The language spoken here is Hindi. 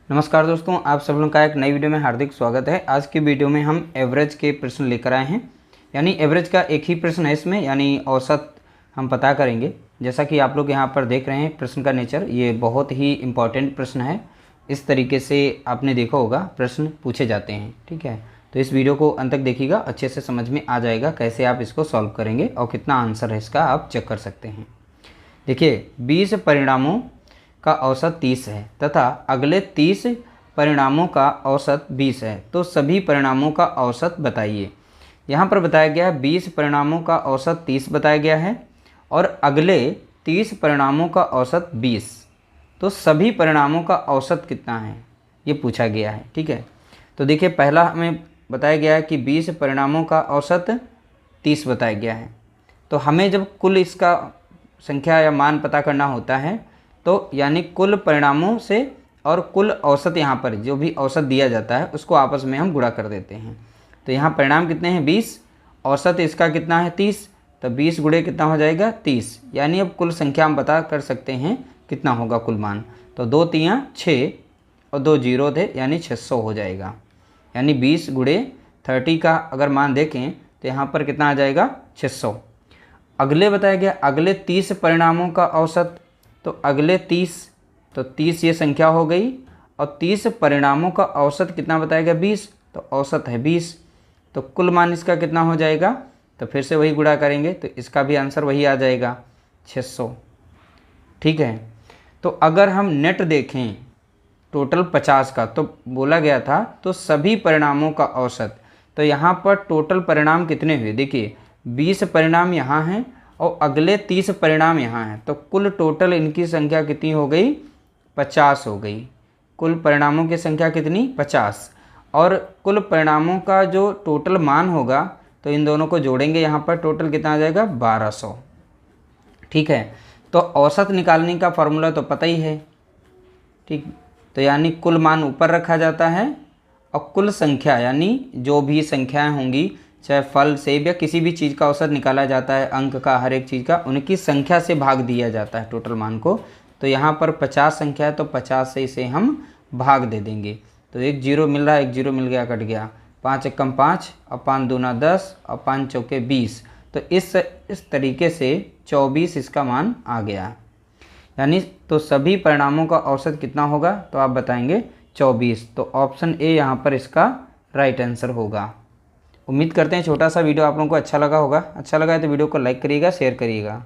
नमस्कार दोस्तों, आप सब लोगों का एक नई वीडियो में हार्दिक स्वागत है। आज की वीडियो में हम एवरेज के प्रश्न लेकर आए हैं, यानी एवरेज का एक ही प्रश्न है इसमें, यानी औसत हम पता करेंगे। जैसा कि आप लोग यहाँ पर देख रहे हैं प्रश्न का नेचर, ये बहुत ही इम्पॉर्टेंट प्रश्न है। इस तरीके से आपने देखा होगा प्रश्न पूछे जाते हैं, ठीक है। तो इस वीडियो को अंत तक देखिएगा, अच्छे से समझ में आ जाएगा कैसे आप इसको सॉल्व करेंगे और कितना आंसर है इसका आप चेक कर सकते हैं। देखिए, 20 परिणामों का औसत 30 है तथा अगले 30 परिणामों का औसत 20 है, तो सभी परिणामों का औसत बताइए। यहाँ पर बताया गया है 20 परिणामों का औसत 30 बताया गया है और अगले 30 परिणामों का औसत 20, तो सभी परिणामों का औसत कितना है ये पूछा गया है, ठीक है। तो देखिए, पहला हमें बताया गया है कि 20 परिणामों का औसत 30 बताया गया है। तो हमें जब कुल इसका संख्या या मान पता करना होता है, तो यानी कुल परिणामों से और कुल औसत, यहाँ पर जो भी औसत दिया जाता है उसको आपस में हम गुणा कर देते हैं। तो यहाँ परिणाम कितने हैं 20, औसत इसका कितना है 30, तो 20 गुणे कितना हो जाएगा 30, यानी अब कुल संख्या हम पता कर सकते हैं कितना होगा कुल मान। तो 2 तियाँ 6 और 2 जीरो थे, यानी 600 हो जाएगा। यानी 20 गुणे 30 का अगर मान देखें तो यहाँ पर कितना आ जाएगा 600। अगले बताया गया अगले 30 परिणामों का औसत, तो अगले 30, तो 30 ये संख्या हो गई और 30 परिणामों का औसत कितना बताया गया 20, तो औसत है 20, तो कुल मान इसका कितना हो जाएगा, तो फिर से वही गुणा करेंगे तो इसका भी आंसर वही आ जाएगा 600, ठीक है। तो अगर हम नेट देखें टोटल 50 का, तो बोला गया था तो सभी परिणामों का औसत, तो यहाँ पर टोटल परिणाम कितने हुए, देखिए 20 परिणाम यहाँ हैं और अगले 30 परिणाम यहाँ हैं, तो कुल टोटल इनकी संख्या कितनी हो गई 50 हो गई। कुल परिणामों की संख्या कितनी 50, और कुल परिणामों का जो टोटल मान होगा तो इन दोनों को जोड़ेंगे, यहाँ पर टोटल कितना आ जाएगा 1200, ठीक है। तो औसत निकालने का फॉर्मूला तो पता ही है, ठीक। तो यानी कुल मान ऊपर रखा जाता है और कुल संख्या, यानी जो भी संख्याएं होंगी, चाहे फल सेब या किसी भी चीज़ का औसत निकाला जाता है, अंक का हर एक चीज़ का, उनकी संख्या से भाग दिया जाता है टोटल मान को। तो यहाँ पर 50 संख्या है तो 50 से इसे हम भाग दे देंगे, तो एक जीरो मिल रहा है, एक जीरो मिल गया, कट गया, 5 एकम 5 और 5 दूना 10 और 5 चौके 20, तो इस तरीके से 24 इसका मान आ गया। यानी तो सभी परिणामों का औसत कितना होगा, तो आप बताएंगे 24, तो ऑप्शन ए यहाँ पर इसका राइट आंसर होगा। उम्मीद करते हैं छोटा सा वीडियो आप लोगों को अच्छा लगा होगा। अच्छा लगा है तो वीडियो को लाइक करिएगा, शेयर करिएगा।